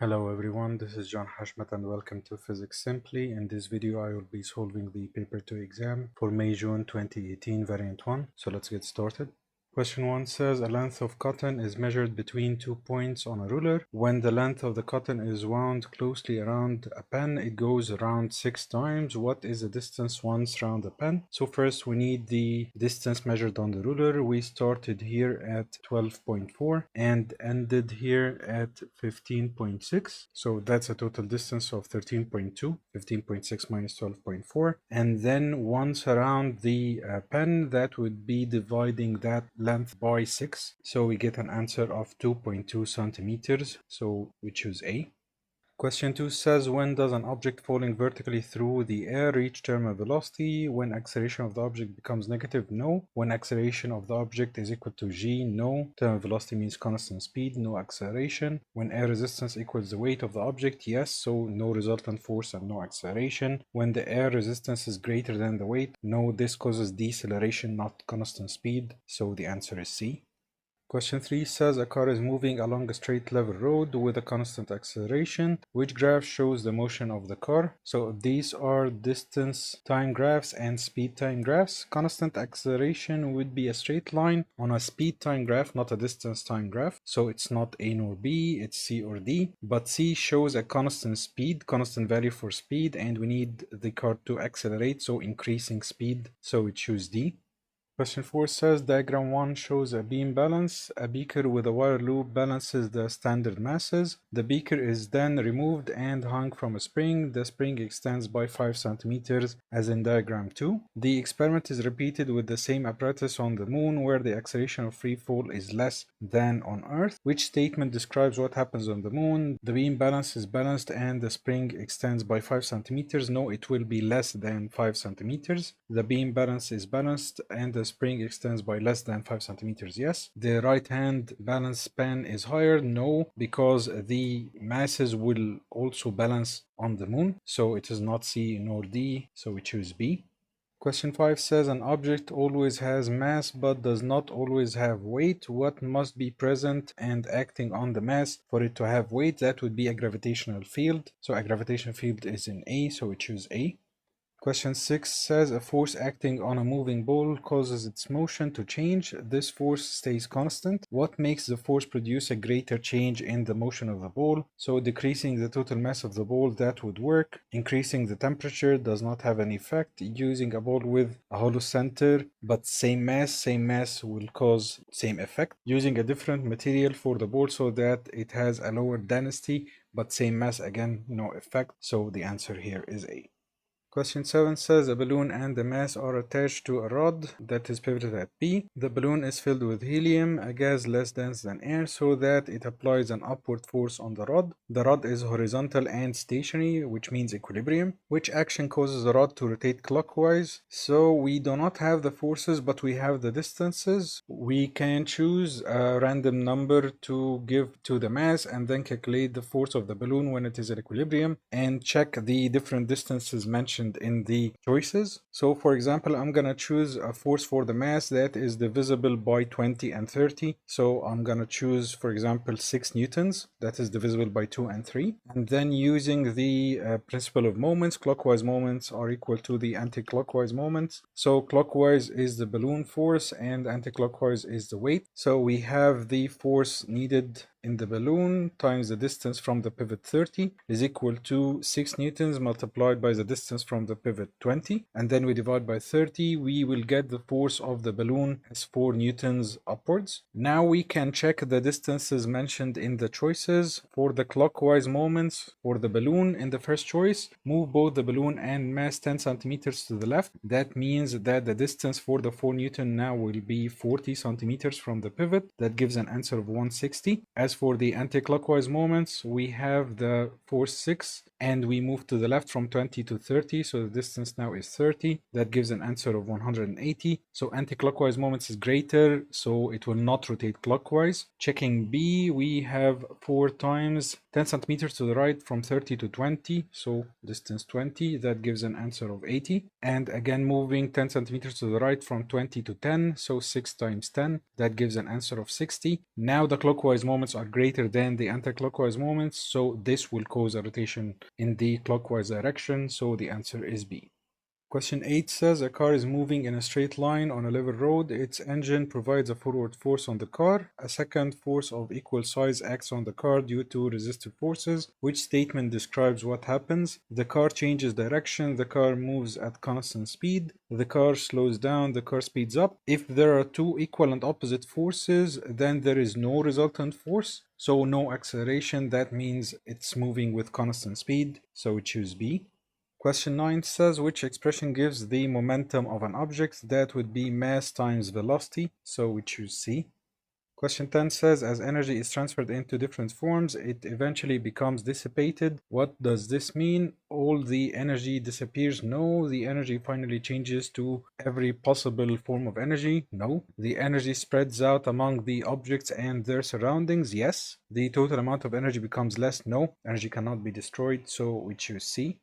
Hello everyone, this is John Hashmat and welcome to Physics Simply. In this video I will be solving the paper 2 exam for May-June 2018 variant 1. So let's get started. Question 1 says a length of cotton is measured between 2 points on a ruler. When the length of the cotton is wound closely around a pen, it goes around 6 times. What is the distance once round the pen? So first we need the distance measured on the ruler. We started here at 12.4 and ended here at 15.6. So that's a total distance of 13.2. 15.6 minus 12.4. And then once around the pen, that would be dividing that length by 6, so we get an answer of 2.2 centimeters, so we choose A. Question 2 says, when does an object falling vertically through the air reach terminal velocity? When acceleration of the object becomes negative? No. When acceleration of the object is equal to g? No. Terminal velocity means constant speed, no acceleration. When air resistance equals the weight of the object? Yes, so no resultant force and no acceleration. When the air resistance is greater than the weight? No, this causes deceleration, not constant speed, so the answer is C. Question 3 says a car is moving along a straight level road with a constant acceleration. Which graph shows the motion of the car? So these are distance time graphs and speed time graphs. Constant acceleration would be a straight line on a speed time graph, not a distance time graph. So it's not A nor B, it's C or D. But C shows a constant speed, constant value for speed, and we need the car to accelerate, so increasing speed. So we choose D. Question 4 says diagram 1 shows a beam balance. A beaker with a wire loop balances the standard masses. The beaker is then removed and hung from a spring. The spring extends by 5 centimeters as in diagram 2. The experiment is repeated with the same apparatus on the moon where the acceleration of free fall is less than on Earth. Which statement describes what happens on the moon? The beam balance is balanced and the spring extends by 5 centimeters. No, it will be less than 5 centimeters. The beam balance is balanced and the spring extends by less than 5 centimeters. Yes. The right hand balance span is higher. No, because the masses will also balance on the moon. So it is not C nor D. So we choose B. Question 5 says an object always has mass but does not always have weight. What must be present and acting on the mass for it to have weight? That would be a gravitational field. So a gravitational field is in A, so we choose A. Question 6 says a force acting on a moving ball causes its motion to change. This force stays constant. What makes the force produce a greater change in the motion of the ball? So decreasing the total mass of the ball, that would work. Increasing the temperature does not have any effect. Using a ball with a hollow center but same mass will cause same effect. Using a different material for the ball so that it has a lower density but same mass, again no effect. So the answer here is A. Question 7 says a balloon and the mass are attached to a rod that is pivoted at P. The balloon is filled with helium, a gas less dense than air, so that it applies an upward force on the rod. The rod is horizontal and stationary, which means equilibrium. Which action causes the rod to rotate clockwise? So we do not have the forces, but we have the distances. We can choose a random number to give to the mass and then calculate the force of the balloon when it is at equilibrium and check the different distances mentioned in the choices. So for example, I'm gonna choose a force for the mass that is divisible by 20 and 30. So I'm gonna choose, for example, 6 newtons, that is divisible by 2 and 3. And then using the principle of moments, clockwise moments are equal to the anti-clockwise moments. So clockwise is the balloon force and anti-clockwise is the weight. So we have the force needed in the balloon times the distance from the pivot 30 is equal to 6 newtons multiplied by the distance from the pivot 20, and then we divide by 30. We will get the force of the balloon as 4 newtons upwards. Now we can check the distances mentioned in the choices. For the clockwise moments for the balloon in the first choice, move both the balloon and mass 10 centimeters to the left. That means that the distance for the 4 newton now will be 40 centimeters from the pivot. That gives an answer of 160. As for the anti-clockwise moments, we have the force 6 and we move to the left from 20 to 30, so the distance now is 30. That gives an answer of 180. So anti-clockwise moments is greater, so it will not rotate clockwise. Checking B, we have 4 times 10 centimeters to the right from 30 to 20, so distance 20. That gives an answer of 80. And again moving 10 centimeters to the right from 20 to 10, so 6 times 10. That gives an answer of 60. Now the clockwise moments are are greater than the anti-clockwise moments, so this will cause a rotation in the clockwise direction, so the answer is B. Question 8 says a car is moving in a straight line on a level road. Its engine provides a forward force on the car. A second force of equal size acts on the car due to resistive forces. Which statement describes what happens? The car changes direction. The car moves at constant speed. The car slows down. The car speeds up. If there are two equal and opposite forces, then there is no resultant force. So no acceleration. That means it's moving with constant speed. So we choose B. Question 9 says which expression gives the momentum of an object? That would be mass times velocity, so we choose C. Question 10 says as energy is transferred into different forms, it eventually becomes dissipated. What does this mean? All the energy disappears? No. The energy finally changes to every possible form of energy? No. The energy spreads out among the objects and their surroundings? Yes. The total amount of energy becomes less? No. Energy cannot be destroyed, so we choose C.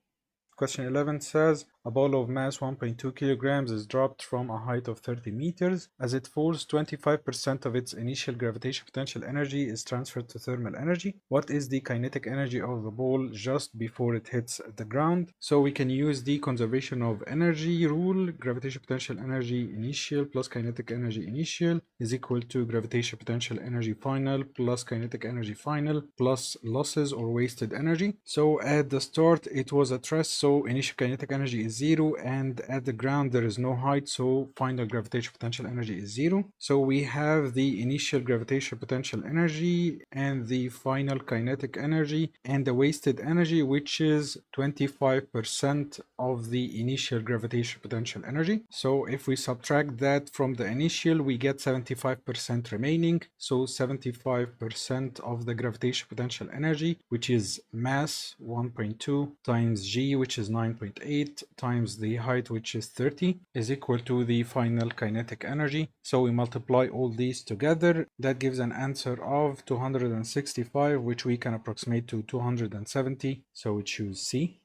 Question 11 says a ball of mass 1.2 kilograms is dropped from a height of 30 meters. As it falls, 25% of its initial gravitational potential energy is transferred to thermal energy. What is the kinetic energy of the ball just before it hits the ground? So we can use the conservation of energy rule. Gravitational potential energy initial plus kinetic energy initial is equal to gravitational potential energy final plus kinetic energy final plus losses or wasted energy. So at the start it was at rest, so initial kinetic energy is 0, and at the ground there is no height, so final gravitational potential energy is 0. So we have the initial gravitational potential energy and the final kinetic energy and the wasted energy, which is 25% of the initial gravitational potential energy. So if we subtract that from the initial, we get 75% remaining. So 75% of the gravitational potential energy, which is mass 1.2 times g, which is 9.8, times the height, which is 30, is equal to the final kinetic energy. So we multiply all these together. That gives an answer of 265, which we can approximate to 270. So we choose C.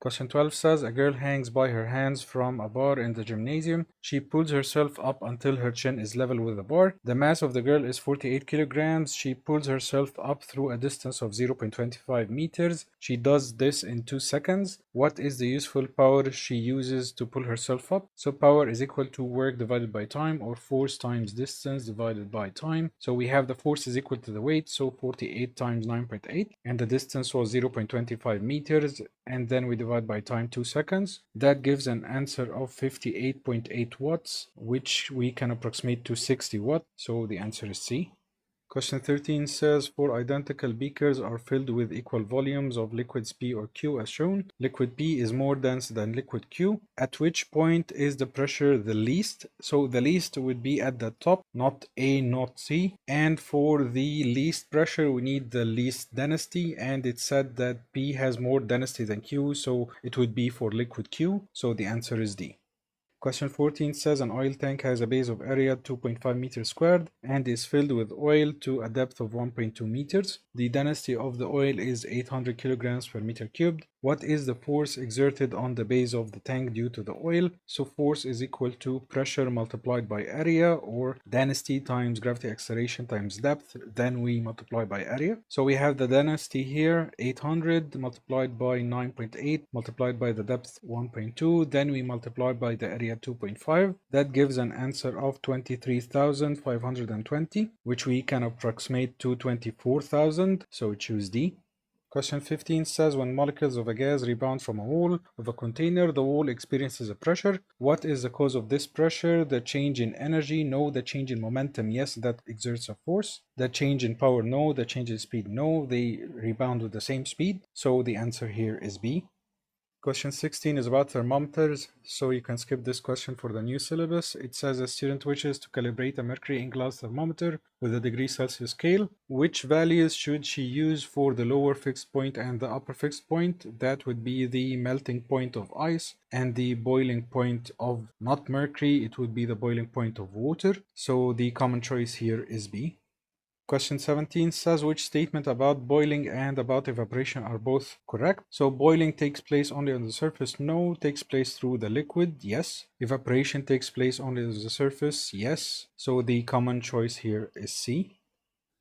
Question 12 says a girl hangs by her hands from a bar in the gymnasium. She pulls herself up until her chin is level with the bar. The mass of the girl is 48 kilograms. She pulls herself up through a distance of 0.25 meters. She does this in 2 seconds. What is the useful power she uses to pull herself up? So power is equal to work divided by time, or force times distance divided by time. So we have the force is equal to the weight, so 48 times 9.8, and the distance was 0.25 meters, and then we divide by time 2 seconds. That gives an answer of 58.8 watts, which we can approximate to 60 watts. So the answer is C. Question 13 says 4 identical beakers are filled with equal volumes of liquids P or Q as shown. Liquid P is more dense than liquid Q. At which point is the pressure the least? So the least would be at the top, not A, not C. And for the least pressure, we need the least density. And it said that P has more density than Q, so it would be for liquid Q. So the answer is D. Question 14 says an oil tank has a base of area 2.5 meters squared and is filled with oil to a depth of 1.2 meters. The density of the oil is 800 kilograms per meter cubed. What is the force exerted on the base of the tank due to the oil? So force is equal to pressure multiplied by area, or density times gravity acceleration times depth. Then we multiply by area. So we have the density here 800 multiplied by 9.8 multiplied by the depth 1.2. Then we multiply by the area 2.5. That gives an answer of 23,520, which we can approximate to 24,000. So we choose D. Question 15 says when molecules of a gas rebound from a wall of a container, the wall experiences a pressure. What is the cause of this pressure? The change in energy? No. The change in momentum? Yes, that exerts a force. The change in power? No. The change in speed? No. They rebound with the same speed. So the answer here is B. Question 16 is about thermometers, so you can skip this question for the new syllabus. It says a student wishes to calibrate a mercury in glass thermometer with a degree Celsius scale. Which values should she use for the lower fixed point and the upper fixed point? That would be the melting point of ice and the boiling point of not mercury, it would be the boiling point of water. So the common choice here is B. Question 17 says which statement about boiling and about evaporation are both correct? So boiling takes place only on the surface? No. Takes place through the liquid? Yes. Evaporation takes place only on the surface? Yes. So the common choice here is C.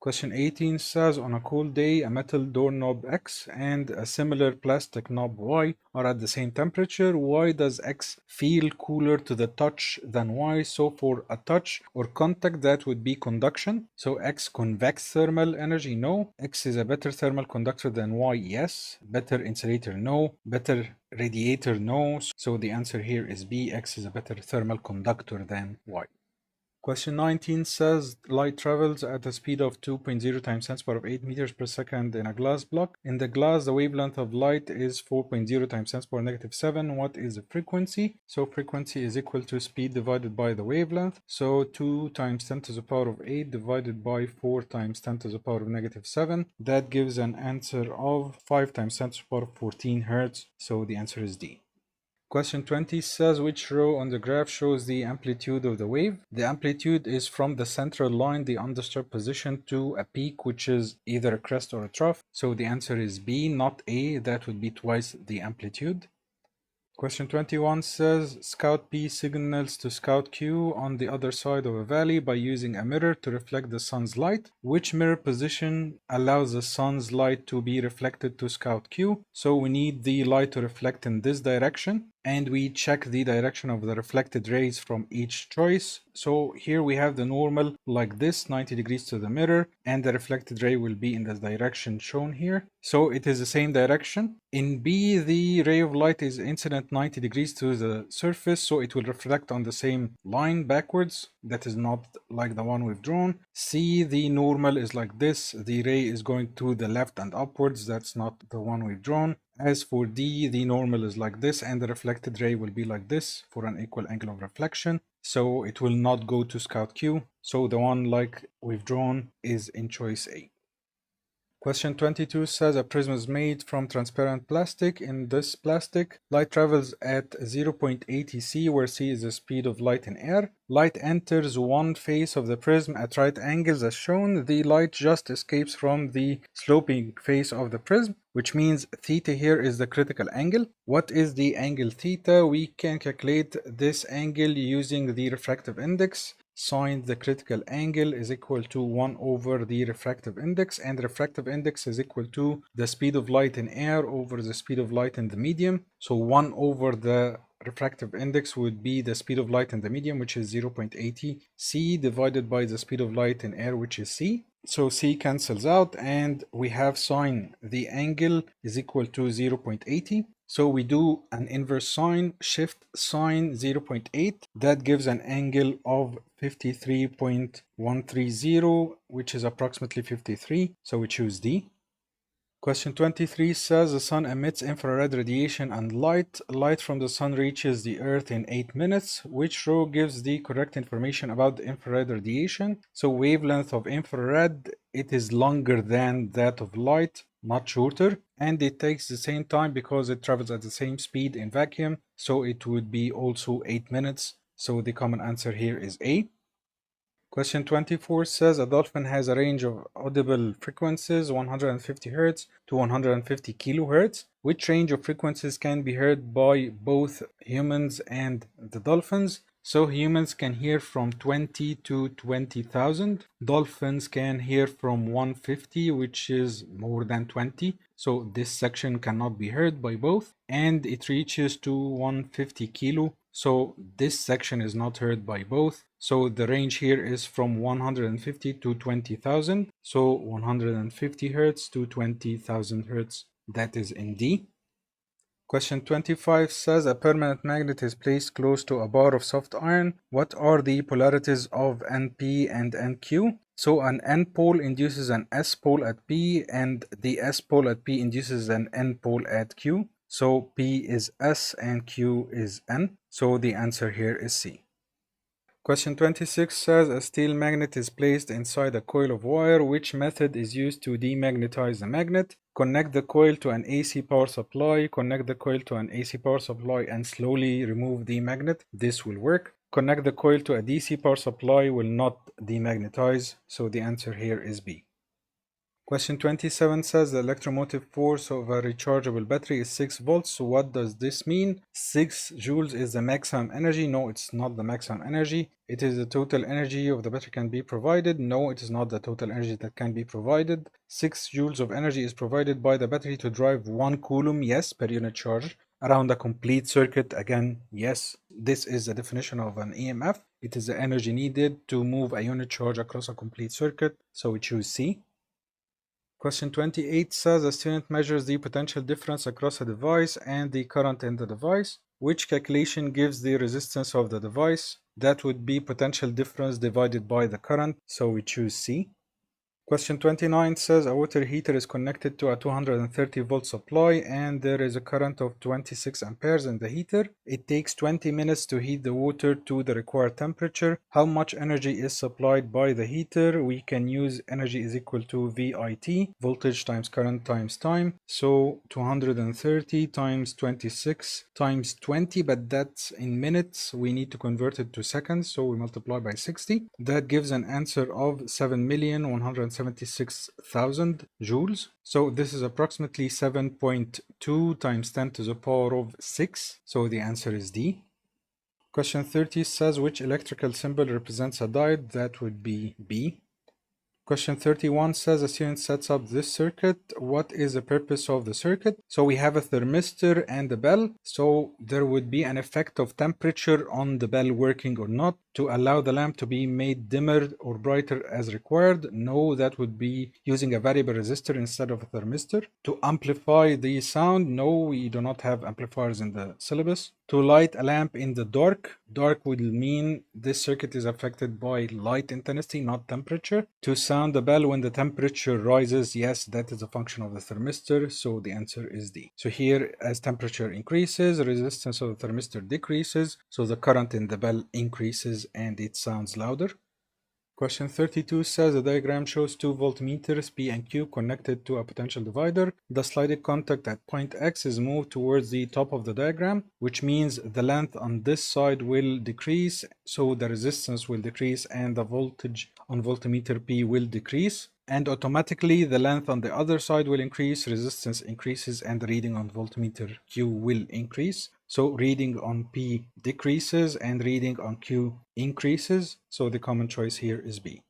Question 18 says, on a cold day, a metal doorknob X and a similar plastic knob Y are at the same temperature. Why does X feel cooler to the touch than Y? So for a touch or contact, that would be conduction. So X convex thermal energy, no. X is a better thermal conductor than Y, yes. Better insulator, no. Better radiator, no. So the answer here is B. X is a better thermal conductor than Y. Question 19 says light travels at a speed of 2.0 times 10 to the power of 8 meters per second in a glass block. In the glass, the wavelength of light is 4.0 times 10 to the power negative 7. What is the frequency? So frequency is equal to speed divided by the wavelength. So 2 times 10 to the power of 8 divided by 4 times 10 to the power of negative 7. That gives an answer of 5 times 10 to the power of 14 hertz. So the answer is D. Question 20 says, which row on the graph shows the amplitude of the wave? The amplitude is from the central line, the undisturbed position, to a peak, which is either a crest or a trough. So the answer is B, not A. That would be twice the amplitude. Question 21 says, Scout P signals to Scout Q on the other side of a valley by using a mirror to reflect the sun's light. Which mirror position allows the sun's light to be reflected to Scout Q? So we need the light to reflect in this direction, and we check the direction of the reflected rays from each choice. So here we have the normal like this, 90 degrees to the mirror, and the reflected ray will be in the direction shown here. So it is the same direction. In B, the ray of light is incident 90 degrees to the surface, so it will reflect on the same line backwards. That is not like the one we've drawn. C, the normal is like this. The ray is going to the left and upwards. That's not the one we've drawn. As for D, the normal is like this, and the reflected ray will be like this for an equal angle of reflection. So it will not go to Scout Q. So the one like we've drawn is in choice A. Question 22 says a prism is made from transparent plastic. In this plastic, light travels at 0.80 c, where c is the speed of light in air. Light enters one face of the prism at right angles as shown. The light just escapes from the sloping face of the prism, which means theta here is the critical angle. What is the angle theta? We can calculate this angle using the refractive index. Sine the critical angle is equal to 1 over the refractive index, and the refractive index is equal to the speed of light in air over the speed of light in the medium. So 1 over the refractive index would be the speed of light in the medium, which is 0.80 c, divided by the speed of light in air, which is c. So c cancels out, and we have sine the angle is equal to 0.80. So we do an inverse sine, shift sine 0.8. That gives an angle of 53.130, which is approximately 53. So we choose D. Question 23 says the sun emits infrared radiation and light. Light from the sun reaches the earth in 8 minutes. Which row gives the correct information about the infrared radiation? So wavelength of infrared, it is longer than that of light, not shorter, and it takes the same time because it travels at the same speed in vacuum, so it would be also 8 minutes. So the common answer here is A. Question 24 says a dolphin has a range of audible frequencies 150 Hz to 150 kHz. Which range of frequencies can be heard by both humans and the dolphins? So humans can hear from 20 to 20,000. Dolphins can hear from 150, which is more than 20. So this section cannot be heard by both, and it reaches to 150 kilo. So this section is not heard by both. So the range here is from 150 to 20,000. So 150 Hertz to 20,000 Hertz. That is in D. Question 25 says a permanent magnet is placed close to a bar of soft iron. What are the polarities of NP and NQ? So an N pole induces an S pole at P, and the S pole at P induces an N pole at Q. So P is S and Q is N. So the answer here is C. Question 26 says a steel magnet is placed inside a coil of wire. Which method is used to demagnetize the magnet? Connect the coil to an AC power supply. Connect the coil to an AC power supply and slowly remove the magnet. This will work. Connect the coil to a DC power supply will not demagnetize. So the answer here is B. Question 27 says the electromotive force of a rechargeable battery is 6 volts. So what does this mean? 6 joules is the maximum energy. No, it's not the maximum energy. It is the total energy of the battery can be provided. No, it is not the total energy that can be provided. 6 joules of energy is provided by the battery to drive 1 coulomb, yes, per unit charge, around a complete circuit. Again, yes, this is the definition of an EMF. It is the energy needed to move a unit charge across a complete circuit. So we choose C. Question 28 says a student measures the potential difference across a device and the current in the device. Which calculation gives the resistance of the device? That would be potential difference divided by the current, so we choose C. Question 29 says a water heater is connected to a 230 volt supply and there is a current of 26 amperes in the heater. It takes 20 minutes to heat the water to the required temperature. How much energy is supplied by the heater? We can use energy is equal to VIT, voltage times current times time. So 230 times 26 times 20, but that's in minutes. We need to convert it to seconds, so we multiply by 60. That gives an answer of 7,176,000 joules. So this is approximately 7.2 times 10 to the power of 6. So the answer is D. Question 30 says which electrical symbol represents a diode? That would be B. Question 31 says a student sets up this circuit. What is the purpose of the circuit? So we have a thermistor and a bell. So there would be an effect of temperature on the bell working or not to allow the lamp to be made dimmer or brighter as required. No, that would be using a variable resistor instead of a thermistor. To amplify the sound, no, we do not have amplifiers in the syllabus. To light a lamp in the dark, dark would mean this circuit is affected by light intensity, not temperature. To sound the bell when the temperature rises, yes, that is a function of the thermistor, so the answer is D. So here, as temperature increases, resistance of the thermistor decreases, so the current in the bell increases and it sounds louder. Question 32 says the diagram shows 2 voltmeters P and Q connected to a potential divider. The slided contact at point X is moved towards the top of the diagram, which means the length on this side will decrease, so the resistance will decrease and the voltage on voltmeter P will decrease. And automatically the length on the other side will increase, resistance increases, and the reading on voltmeter Q will increase. So reading on P decreases and reading on Q increases. So the common choice here is B.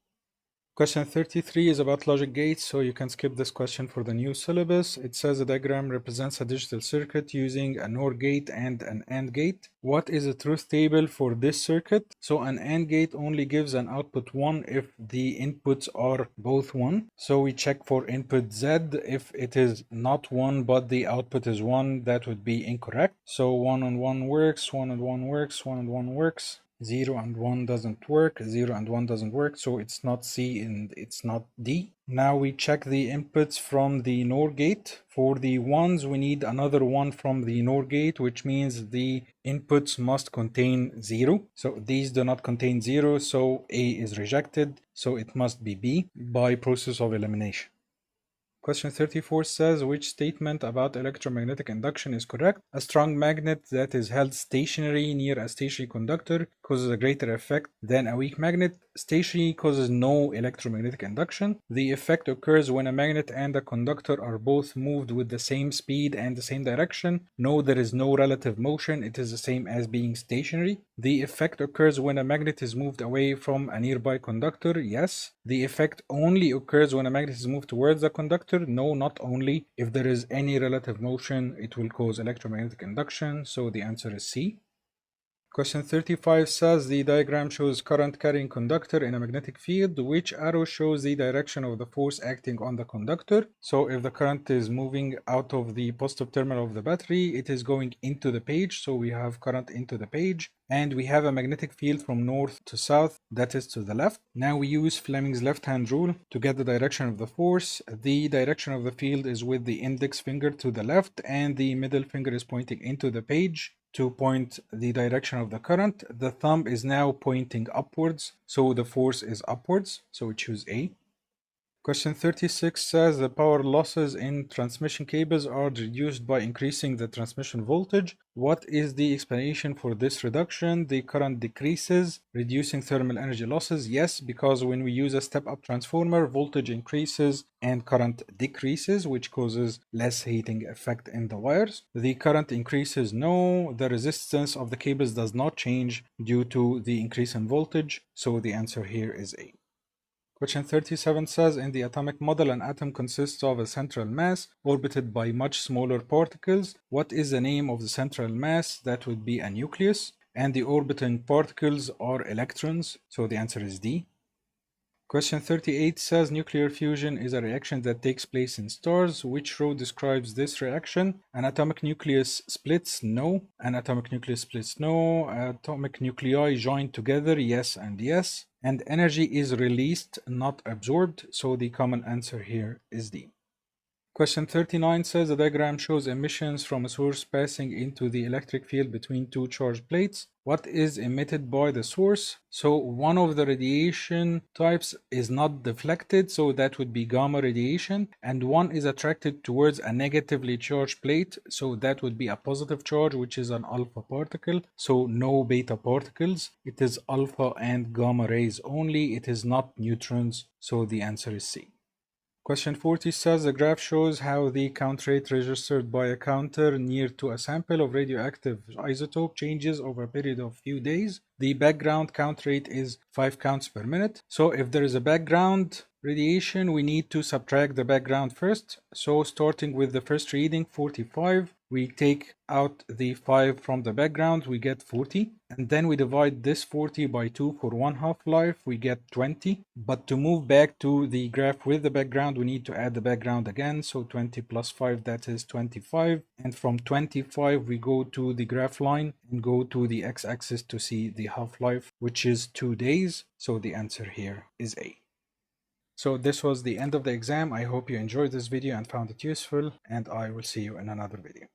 Question 33 is about logic gates, so you can skip this question for the new syllabus. It says the diagram represents a digital circuit using an OR gate and an AND gate. What is the truth table for this circuit? So an AND gate only gives an output 1 if the inputs are both 1. So we check for input Z. If it is not 1 but the output is 1, that would be incorrect. So 1 and 1 works, 1 and 1 works, 1 and 1 works. 0 and 1 doesn't work, 0 and 1 doesn't work, so it's not C and it's not D. Now we check the inputs from the NOR gate. For the ones, we need another one from the NOR gate, which means the inputs must contain 0. So these do not contain 0, so A is rejected, so it must be B by process of elimination. Question 34 says which statement about electromagnetic induction is correct? A strong magnet that is held stationary near a stationary conductor causes a greater effect than a weak magnet. Stationary causes no electromagnetic induction. The effect occurs when a magnet and a conductor are both moved with the same speed and the same direction. No, there is no relative motion. It is the same as being stationary. The effect occurs when a magnet is moved away from a nearby conductor. Yes. The effect only occurs when a magnet is moved towards the conductor. No, not only. If there is any relative motion, it will cause electromagnetic induction. So the answer is C. Question 35 says the diagram shows current carrying conductor in a magnetic field. Which arrow shows the direction of the force acting on the conductor? So if the current is moving out of the positive terminal of the battery, it is going into the page. So we have current into the page. And we have a magnetic field from north to south, that is to the left. Now we use Fleming's left-hand rule to get the direction of the force. The direction of the field is with the index finger to the left and the middle finger is pointing into the page to point the direction of the current. The thumb is now pointing upwards, so the force is upwards, so we choose A. Question 36 says the power losses in transmission cables are reduced by increasing the transmission voltage. What is the explanation for this reduction? The current decreases, reducing thermal energy losses. Yes, because when we use a step-up transformer, voltage increases and current decreases, which causes less heating effect in the wires. The current increases. No, the resistance of the cables does not change due to the increase in voltage. So the answer here is A. Question 37 says, in the atomic model, an atom consists of a central mass orbited by much smaller particles. What is the name of the central mass? That would be a nucleus. And the orbiting particles are electrons. So the answer is D. Question 38 says nuclear fusion is a reaction that takes place in stars. Which row describes this reaction? An atomic nucleus splits? No. An atomic nucleus splits? No. Atomic nuclei join together? Yes and yes. And energy is released, not absorbed. So the common answer here is D. Question 39 says the diagram shows emissions from a source passing into the electric field between two charged plates. What is emitted by the source? So one of the radiation types is not deflected, so that would be gamma radiation, and one is attracted towards a negatively charged plate, so that would be a positive charge, which is an alpha particle. So no beta particles. It is alpha and gamma rays only. It is not neutrons, so the answer is C. Question 40 says the graph shows how the count rate registered by a counter near to a sample of radioactive isotope changes over a period of few days. The background count rate is 5 counts per minute. So if there is a background radiation, we need to subtract the background first. So starting with the first reading, 45, we take out the 5 from the background, we get 40. And then we divide this 40 by 2 for one half-life, we get 20. But to move back to the graph with the background, we need to add the background again. So 20 plus 5, that is 25. And from 25, we go to the graph line and go to the x-axis to see the half-life, which is 2 days. So the answer here is A. So this was the end of the exam. I hope you enjoyed this video and found it useful, and I will see you in another video.